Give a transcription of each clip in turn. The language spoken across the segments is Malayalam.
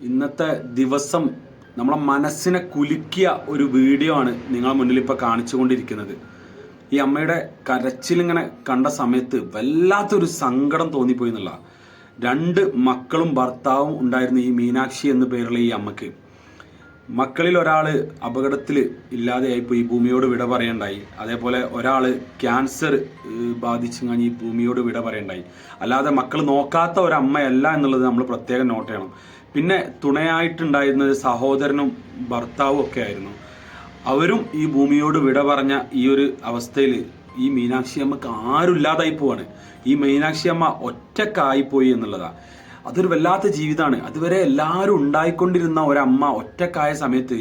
ഇന്നത്തെ ദിവസം നമ്മളെ മനസ്സിനെ കുലുക്കിയ ഒരു വീഡിയോ ആണ് നിങ്ങളെ മുന്നിൽ ഇപ്പോൾ കാണിച്ചുകൊണ്ടിരിക്കുന്നത്. ഈ അമ്മയുടെ കരച്ചിലിങ്ങനെ കണ്ട സമയത്ത് വല്ലാത്തൊരു സങ്കടം തോന്നിപ്പോയി എന്നുള്ള. 2 മക്കളും ഭർത്താവും ഉണ്ടായിരുന്ന ഈ മീനാക്ഷി എന്നു പേരുള്ള ഈ അമ്മക്ക് മക്കളിൽ ഒരാൾ അപകടത്തിൽ ഇല്ലാതെയായിപ്പോയി, ഈ ഭൂമിയോട് വിട പറയണ്ടായി. അതേപോലെ ഒരാൾ ക്യാൻസർ ബാധിച്ചു കഴിഞ്ഞ് ഈ ഭൂമിയോട് വിട പറയണ്ടായി. അല്ലാതെ മക്കൾ നോക്കാത്ത ഒരമ്മയല്ല എന്നുള്ളത് നമ്മൾ പ്രത്യേകം നോട്ട് ചെയ്യണം. പിന്നെ തുണയായിട്ടുണ്ടായിരുന്നത് സഹോദരനും ഭർത്താവും ഒക്കെ ആയിരുന്നു. അവരും ഈ ഭൂമിയോട് വിട പറഞ്ഞ ഈ ഒരു അവസ്ഥയിൽ ഈ മീനാക്ഷി അമ്മക്ക് ആരും ഇല്ലാതായി പോവാണ്. ഈ മീനാക്ഷി അമ്മ ഒറ്റക്കായിപ്പോയി എന്നുള്ളതാണ്. അതൊരു വല്ലാത്ത ജീവിതമാണ്. അതുവരെ എല്ലാവരും ഉണ്ടായിക്കൊണ്ടിരുന്ന ഒരമ്മ ഒറ്റക്കായ സമയത്ത്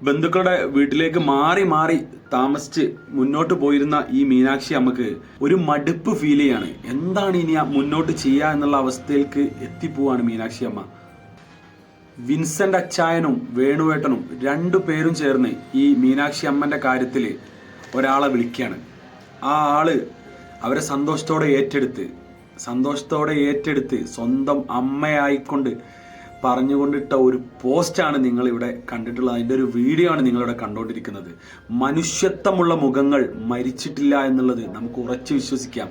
ബന്ധുക്കളുടെ വീട്ടിലേക്ക് മാറി മാറി താമസിച്ച് മുന്നോട്ട് പോയിരുന്ന ഈ മീനാക്ഷി അമ്മക്ക് ഒരു മടുപ്പ് ഫീൽ ചെയ്യാണ്. എന്താണ് ഇനി മുന്നോട്ട് ചെയ്യുക എന്നുള്ള അവസ്ഥയിലേക്ക് എത്തിപ്പോവാണ് മീനാക്ഷി അമ്മ. വിൻസെന്റ് അച്ചായനും വേണുവേട്ടനും 2 പേരും ചേർന്ന് ഈ മീനാക്ഷി അമ്മന്റെ കാര്യത്തിൽ ഒരാളെ വിളിക്കുകയാണ്. ആ ആള് അവരെ സന്തോഷത്തോടെ ഏറ്റെടുത്ത് സ്വന്തം അമ്മയായിക്കൊണ്ട് പറഞ്ഞുകൊണ്ടിട്ട ഒരു പോസ്റ്റാണ് നിങ്ങളിവിടെ കണ്ടിട്ടുള്ളത്. അതിൻ്റെ ഒരു വീഡിയോ ആണ് നിങ്ങളിവിടെ കണ്ടുകൊണ്ടിരിക്കുന്നത്. മനുഷ്യത്വമുള്ള മുഖങ്ങൾ മരിച്ചിട്ടില്ല എന്നുള്ളത് നമുക്ക് ഉറച്ചു വിശ്വസിക്കാം.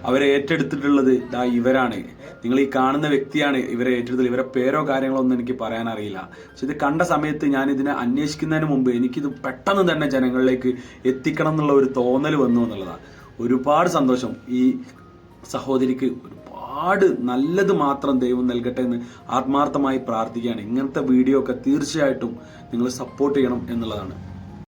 അവരെ ഏറ്റെടുത്തിട്ടുള്ളത് ഇവരാണ്. നിങ്ങൾ ഈ കാണുന്ന വ്യക്തിയാണ് ഇവരെ ഏറ്റെടുത്തത്. ഇവരെ പേരോ കാര്യങ്ങളോ ഒന്നും എനിക്ക് പറയാൻ അറിയില്ല. പക്ഷെ ഇത് കണ്ട സമയത്ത് ഞാൻ ഇതിനെ അന്വേഷിക്കുന്നതിന് മുമ്പ് എനിക്കിത് പെട്ടെന്ന് തന്നെ ജനങ്ങളിലേക്ക് എത്തിക്കണം എന്നുള്ള ഒരു തോന്നൽ വന്നു എന്നുള്ളതാണ്. ഒരുപാട് സന്തോഷം. ഈ സഹോദരിക്ക് ഒരുപാട് നല്ലത് മാത്രം ദൈവം നൽകട്ടെ എന്ന് ആത്മാർത്ഥമായി പ്രാർത്ഥിക്കുകയാണ്. ഇങ്ങനത്തെ വീഡിയോ ഒക്കെ തീർച്ചയായിട്ടും നിങ്ങൾ സപ്പോർട്ട് ചെയ്യണം എന്നുള്ളതാണ്.